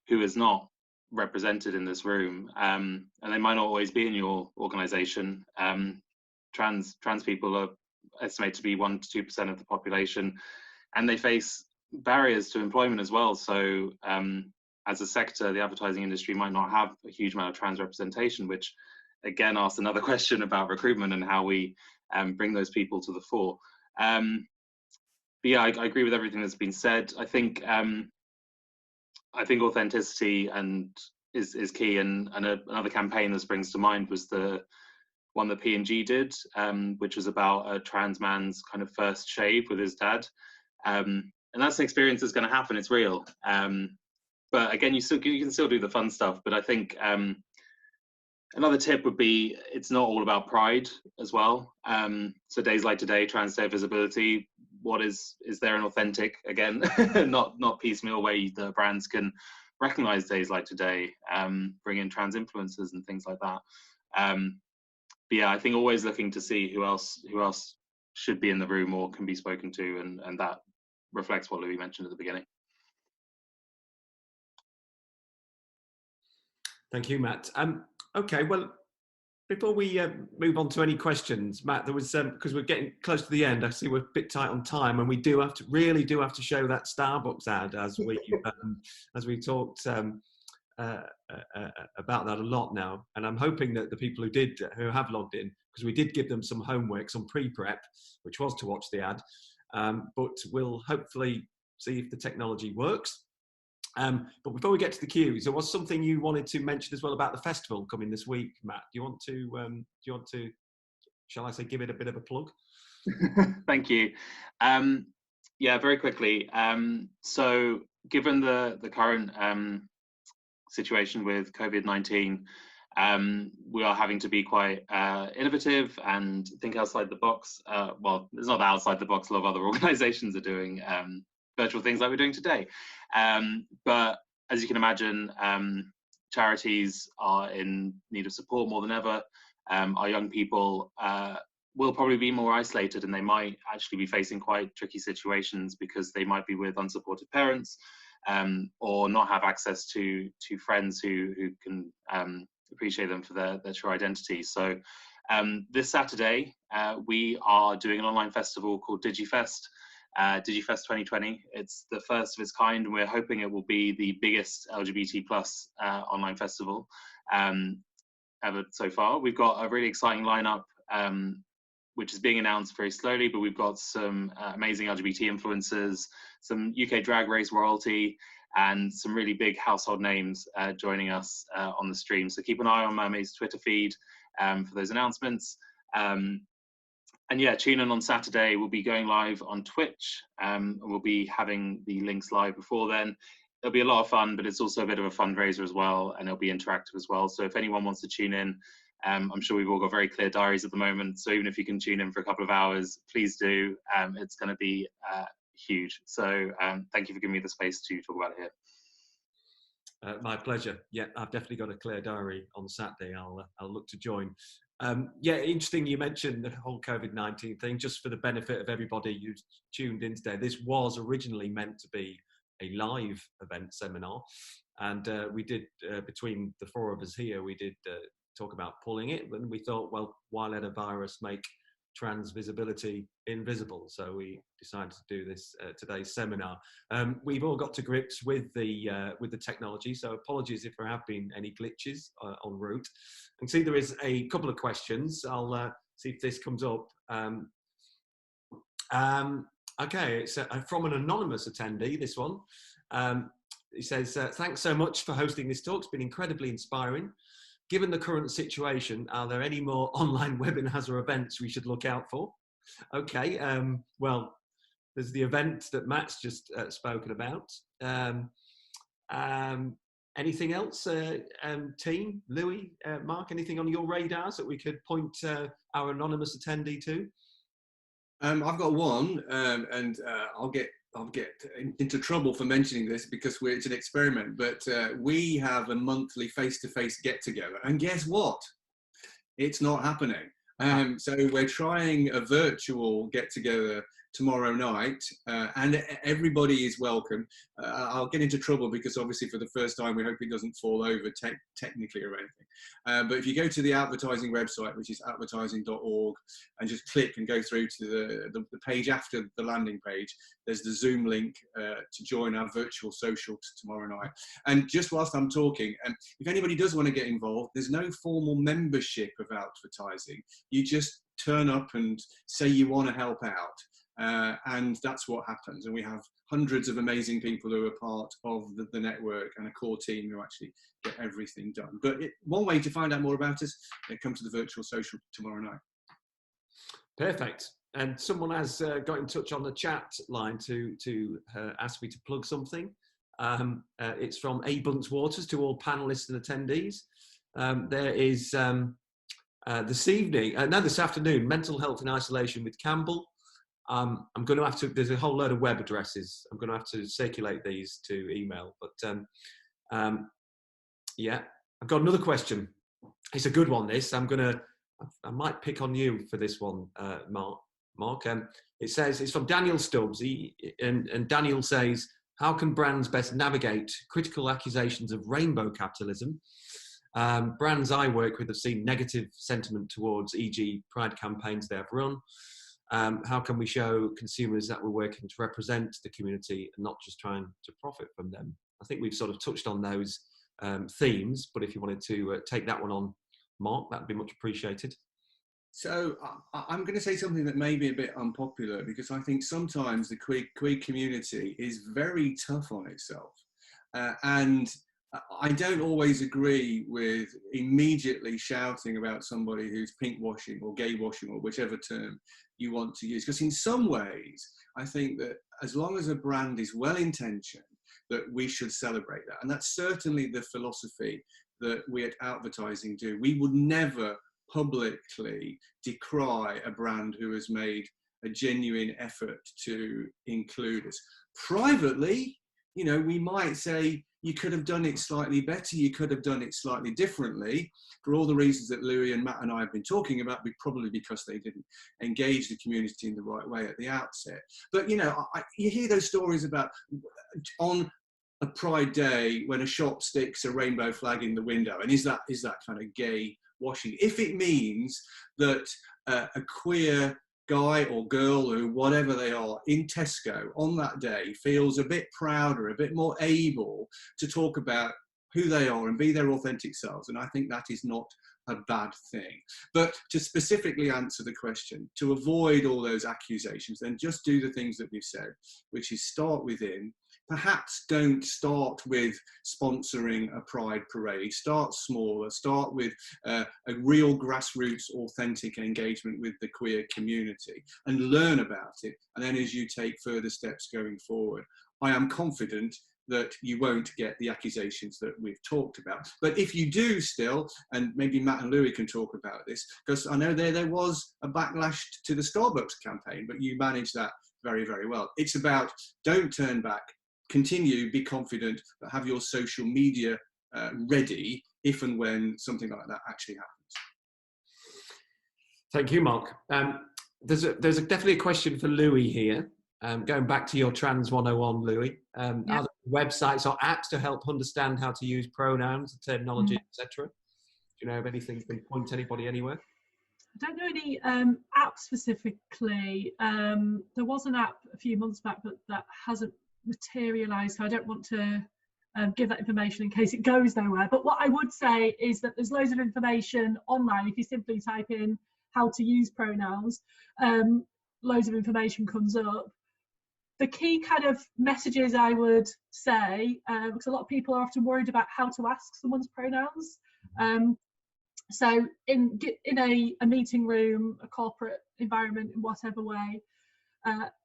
who is not represented in this room, and they might not always be in your organization. Trans people are estimated to be 1 to 2% of the population, and they face barriers to employment as well. So as a sector, the advertising industry might not have a huge amount of trans representation, which again asks another question about recruitment and how we bring those people to the fore. But yeah, I agree with everything that's been said. I think authenticity is key, and another campaign that springs to mind was the one that P&G did, which was about a trans man's kind of first shave with his dad. And that's an experience that's going to happen. It's real. But again, you can still do the fun stuff. But I think another tip would be, it's not all about pride as well. So days like today, Trans Day Visibility, is there an authentic, again, not piecemeal way that brands can recognize days like today, bring in trans influencers and things like that. But yeah, I think always looking to see who else should be in the room or can be spoken to, and that reflects what Louis mentioned at the beginning. Thank you, Matt. Okay, well, before we move on to any questions, Matt, there was because we're getting close to the end. I see we're a bit tight on time, and we really do have to show that Starbucks ad as we talked about that a lot now. And I'm hoping that the people who have logged in, because we did give them some homework, some pre-prep, which was to watch the ad, but we'll hopefully see if the technology works. But before we get to the cues, there was something you wanted to mention as well about the festival coming this week, Matt. Do you want to, shall I say, give it a bit of a plug? Thank you. Yeah, very quickly. So given the current situation with COVID-19, we are having to be quite innovative and think outside the box. Well, it's not outside the box. A lot of other organizations are doing virtual things like we're doing today. But as you can imagine, charities are in need of support more than ever. Our young people will probably be more isolated, and they might actually be facing quite tricky situations because they might be with unsupported parents, or not have access to friends who can appreciate them for their true identity. So this Saturday, we are doing an online festival called DigiFest. DigiFest 2020. It's the first of its kind, and we're hoping it will be the biggest LGBT plus online festival ever so far. We've got a really exciting lineup, which is being announced very slowly, but we've got some amazing LGBT influencers, some UK drag race royalty, and some really big household names joining us on the stream. So keep an eye on Mermaid's Twitter feed for those announcements. And yeah, tune in on Saturday. We'll be going live on Twitch, and we'll be having the links live before then. It'll be a lot of fun, but it's also a bit of a fundraiser as well, and it'll be interactive as well. So if anyone wants to tune in, I'm sure we've all got very clear diaries at the moment. So even if you can tune in for a couple of hours, please do. It's going to be huge. So thank you for giving me the space to talk about it here. My pleasure. Yeah, I've definitely got a clear diary on Saturday. I'll look to join. Yeah, interesting you mentioned the whole COVID-19 thing. Just for the benefit of everybody who's tuned in today, this was originally meant to be a live event seminar, and we did, between the four of us here, we did talk about pulling it, and we thought, well, why let a virus make trans visibility invisible? So we decided to do this today's seminar. We've all got to grips with the technology, so apologies if there have been any glitches en route. I can see there is a couple of questions. I'll see if this comes up. Okay, it's from an anonymous attendee, this one. He says, thanks so much for hosting this talk. It's been incredibly inspiring. Given the current situation, are there any more online webinars or events we should look out for? Okay, well, there's the event that Matt's just spoken about. Anything else, team, Louis, Mark, anything on your radars that we could point our anonymous attendee to? I've got one, and I'll get into trouble for mentioning this because it's an experiment, but we have a monthly face-to-face get-together, and guess what? It's not happening. So we're trying a virtual get-together tomorrow night, and everybody is welcome. I'll get into trouble because obviously for the first time we hope it doesn't fall over technically or anything. But if you go to the advertising website, which is advertising.org, and just click and go through to the page after the landing page, there's the Zoom link to join our virtual social tomorrow night. And just whilst I'm talking, if anybody does want to get involved, there's no formal membership of advertising. You just turn up and say you want to help out. And that's what happens. And we have hundreds of amazing people who are part of the network and a core team who actually get everything done. But one way to find out more about us, come to the virtual social tomorrow night. Perfect. And someone has got in touch on the chat line to ask me to plug something. It's from A. Bunts Waters to all panelists and attendees. There is this afternoon, Mental Health in Isolation with Campbell. I'm going to have to, there's a whole load of web addresses. I'm going to have to circulate these to email, but yeah, I've got another question. It's a good one, this. I might pick on you for this one, Mark. It says, it's from Daniel Stubbs, and Daniel says, how can brands best navigate critical accusations of rainbow capitalism? Brands I work with have seen negative sentiment towards, e.g. pride campaigns they have run. How can we show consumers that we're working to represent the community and not just trying to profit from them? I think we've sort of touched on those themes, but if you wanted to take that one on, Mark, that'd be much appreciated. So I'm going to say something that may be a bit unpopular, because I think sometimes the queer community is very tough on itself. And I don't always agree with immediately shouting about somebody who's pink washing or gay washing or whichever term you want to use. Because in some ways, I think that as long as a brand is well-intentioned, that we should celebrate that. And that's certainly the philosophy that we at Advertising do. We would never publicly decry a brand who has made a genuine effort to include us. Privately, you know, we might say, you could have done it slightly better, you could have done it slightly differently, for all the reasons that Louis and Matt and I have been talking about, probably because they didn't engage the community in the right way at the outset. But, you know, you hear those stories about on a Pride Day when a shop sticks a rainbow flag in the window, and is that kind of gay washing? If it means that a queer guy or girl or whatever they are in Tesco on that day feels a bit prouder, a bit more able to talk about who they are and be their authentic selves, and I think that is not a bad thing. But to specifically answer the question, to avoid all those accusations, then just do the things that we've said, which is start within. Perhaps don't start with sponsoring a pride parade. Start smaller. Start with a real grassroots, authentic engagement with the queer community and learn about it. And then as you take further steps going forward, I am confident that you won't get the accusations that we've talked about. But if you do still, and maybe Matt and Louis can talk about this, because I know there was a backlash to the Starbucks campaign, but you managed that very, very well. It's about don't turn back, continue, be confident, but have your social media ready if and when something like that actually happens. Thank you, Mark. There's definitely a question for Louis here. Going back to your Trans 101, Louis, are there websites or apps to help understand how to use pronouns, terminology, etc.? Do you know of anything you can point to anybody anywhere? I don't know any app specifically. There was an app a few months back, but that hasn't materialised, so I don't want to give that information in case it goes nowhere. But what I would say is that there's loads of information online. If you simply type in how to use pronouns, loads of information comes up. The key kind of messages I would say, because a lot of people are often worried about how to ask someone's pronouns. So in a meeting room, a corporate environment, in whatever way,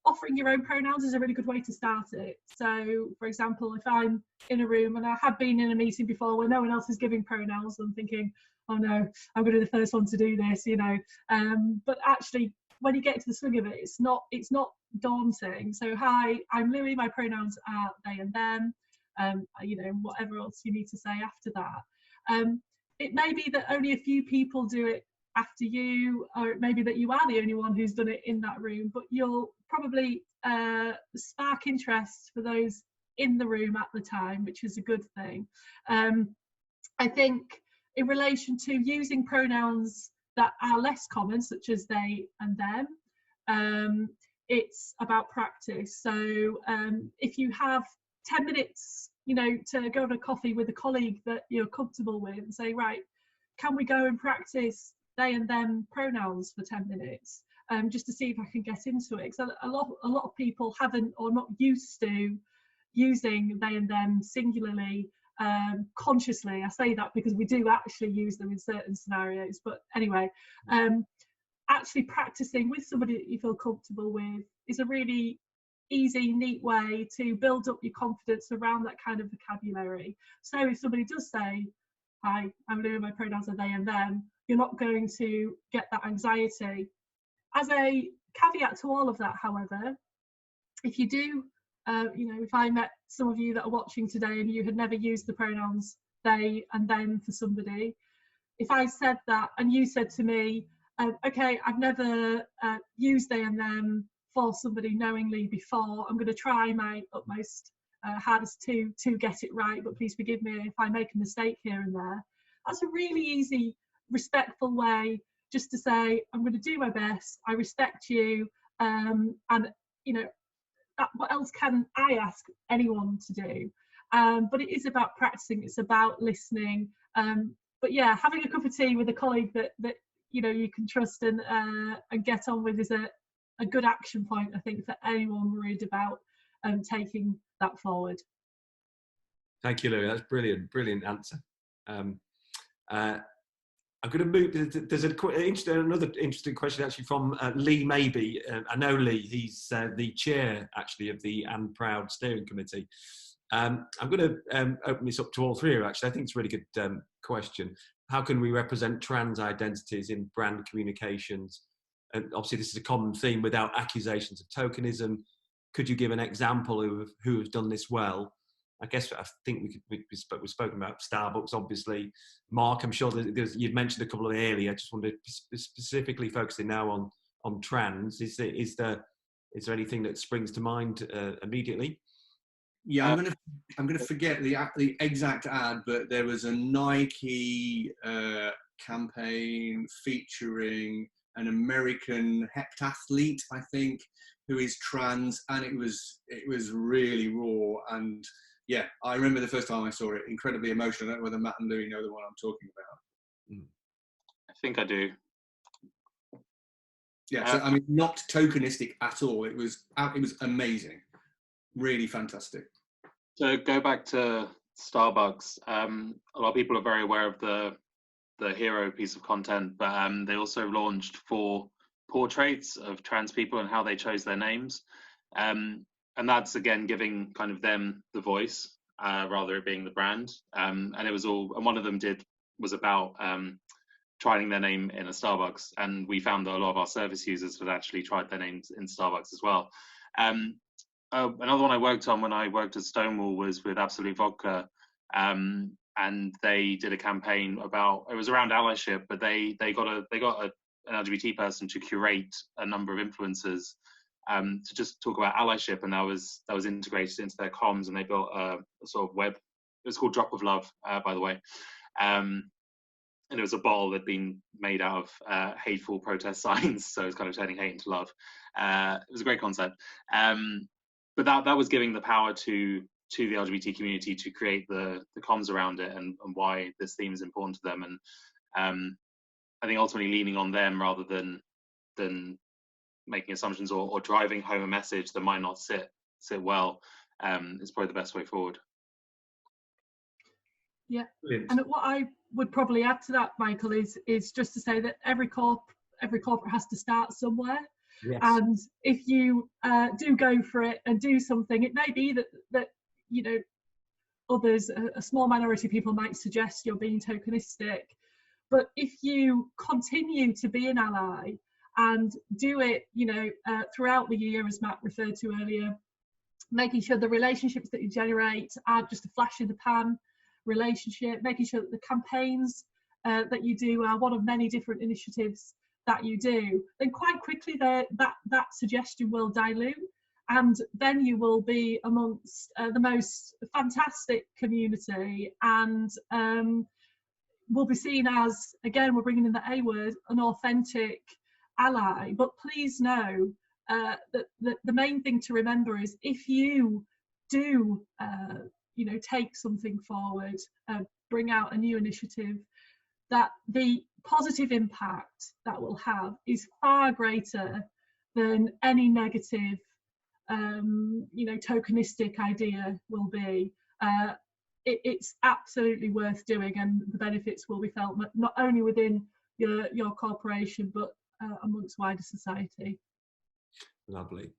offering your own pronouns is a really good way to start it. So, for example, if I'm in a room, and I have been in a meeting before where no one else is giving pronouns, I'm thinking, oh no, I'm going to be the first one to do this, you know. But actually, when you get to the swing of it, it's not daunting. So, hi, I'm Louis. My pronouns are they and them. You know, whatever else you need to say after that. It may be that only a few people do it after you, or it may be that you are the only one who's done it in that room, but you'll probably spark interest for those in the room at the time, which is a good thing. I think in relation to using pronouns that are less common, such as they and them, it's about practice. So if you have 10 minutes, you know, to go on a coffee with a colleague that you're comfortable with and say, right, can we go and practice they and them pronouns for 10 minutes, just to see if I can get into it. Because a lot of people haven't or not used to using they and them singularly consciously. I say that because we do actually use them in certain scenarios. But anyway, actually practicing with somebody that you feel comfortable with is a really easy, neat way to build up your confidence around that kind of vocabulary. So if somebody does say, hi, I'm Louis, my pronouns are they and them, you're not going to get that anxiety. As a caveat to all of that, however, if you do, you know, if I met some of you that are watching today and you had never used the pronouns they and them for somebody, if I said that and you said to me, okay, I've never used they and them for somebody knowingly before, I'm going to try my utmost hardest to get it right, but please forgive me if I make a mistake here and there. That's a really easy, respectful way just to say, I'm going to do my best, I respect you, and you know, what else can I ask anyone to do? But it is about practicing, it's about listening. But yeah, having a cup of tea with a colleague that you know you can trust and get on with is a good action point, I think, for anyone worried about taking that forward. Thank you, Louis. That's brilliant answer. I'm going to move. There's another interesting question actually from Lee Maybe. I know Lee. He's the chair actually of the And Proud Steering Committee. I'm going to open this up to all three of you. Actually, I think it's a really good question. How can we represent trans identities in brand communications? And obviously, this is a common theme without accusations of tokenism. Could you give an example of who has done this well? I guess I think we've spoken about Starbucks, obviously. Mark, I'm sure you'd mentioned a couple of earlier. I just wanted to specifically focusing now on trans. Is there anything that springs to mind immediately? Yeah, I'm gonna forget the exact ad, but there was a Nike campaign featuring an American heptathlete, I think, who is trans, and it was really raw. And yeah, I remember the first time I saw it, incredibly emotional. I don't know whether Matt and Louis know the one I'm talking about. I think I do. Yeah, so I mean, not tokenistic at all. It was amazing, really fantastic. To go back to Starbucks, a lot of people are very aware of the hero piece of content, but they also launched 4 portraits of trans people and how they chose their names, and that's again giving kind of them the voice rather it being the brand. And it was all, and one of them was about trying their name in a Starbucks, and we found that a lot of our service users had actually tried their names in Starbucks as well. Another one I worked on when I worked at Stonewall was with Absolute Vodka, and they did a campaign it was around allyship, but they got an LGBT person to curate a number of influencers to just talk about allyship, and that was integrated into their comms, and they built a sort of web. It was called Drop of Love, by the way. And it was a bottle that had been made out of hateful protest signs, so it's kind of turning hate into love. It was a great concept. But that was giving the power to the LGBT community to create the comms around it and why this theme is important to them. And I think ultimately leaning on them rather than making assumptions or driving home a message that might not sit well is probably the best way forward. Yeah, Brilliant. and what I would probably add to that, Michael, is just to say that every corporate has to start somewhere. Yes. And if you do go for it and do something, it may be that you know, others, a small minority of people might suggest you're being tokenistic, but if you continue to be an ally and do it, you know, throughout the year, as Matt referred to earlier, making sure the relationships that you generate aren't just a flash in the pan relationship, making sure that the campaigns that you do are one of many different initiatives that you do, then quite quickly that suggestion will dilute, and then you will be amongst the most fantastic community, and will be seen as, again, we're bringing in the A word, an authentic ally. But please know that the main thing to remember is, if you do you know, take something forward, bring out a new initiative, that the positive impact that will have is far greater than any negative you know, tokenistic idea will be. It's absolutely worth doing, and the benefits will be felt not only within your corporation but amongst wider society. Lovely.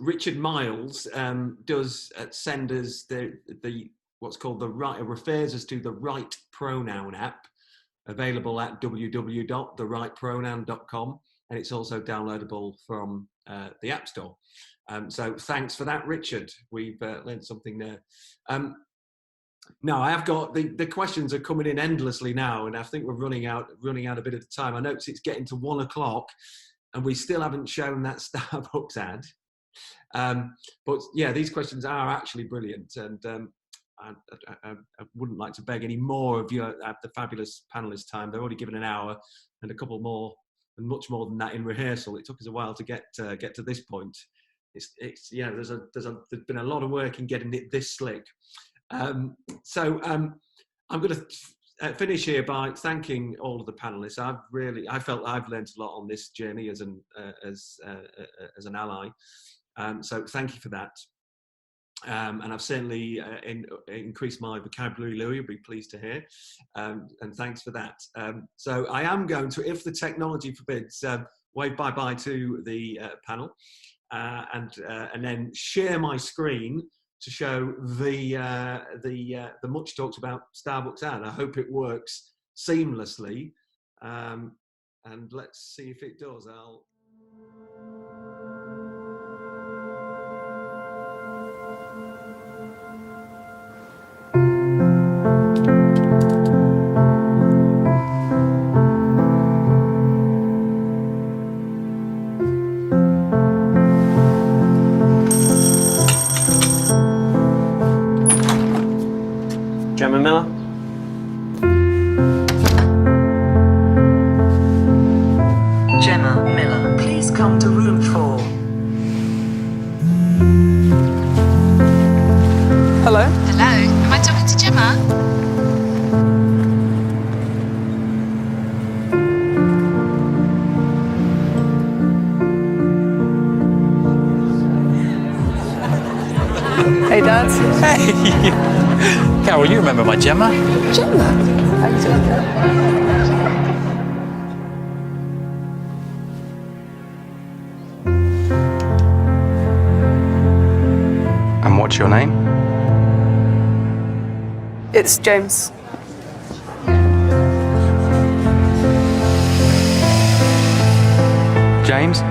Richard Miles does send us the what's called refers us to the Right Pronoun app, available at www.therightpronoun.com, and it's also downloadable from the App Store. So thanks for that, Richard. We've learned something there. Now I have got the questions are coming in endlessly now, and I think we're running out a bit of time. I notice it's getting to 1 o'clock, and we still haven't shown that Starbucks ad. But yeah, these questions are actually brilliant, and I wouldn't like to beg any more of the fabulous panelists' time. They're already given an hour and a couple more, and much more than that in rehearsal. It took us a while to get to this point. It's yeah, there's been a lot of work in getting it this slick. So I'm going to finish here by thanking all of the panelists. I felt I've learned a lot on this journey as an ally. So thank you for that. And I've certainly increased my vocabulary, Louis, you'll be pleased to hear. And thanks for that. So I am going to, if the technology forbids, wave bye-bye to the panel and then share my screen to show the much talked about Starbucks ad. I hope it works seamlessly. And let's see if it does. Gemma Miller? Gemma Miller, please come to room 4. Hello? Hello, am I talking to Gemma? Hey, Dad. Hey! Carol, you remember my Gemma? Gemma? And what's your name? It's James. James?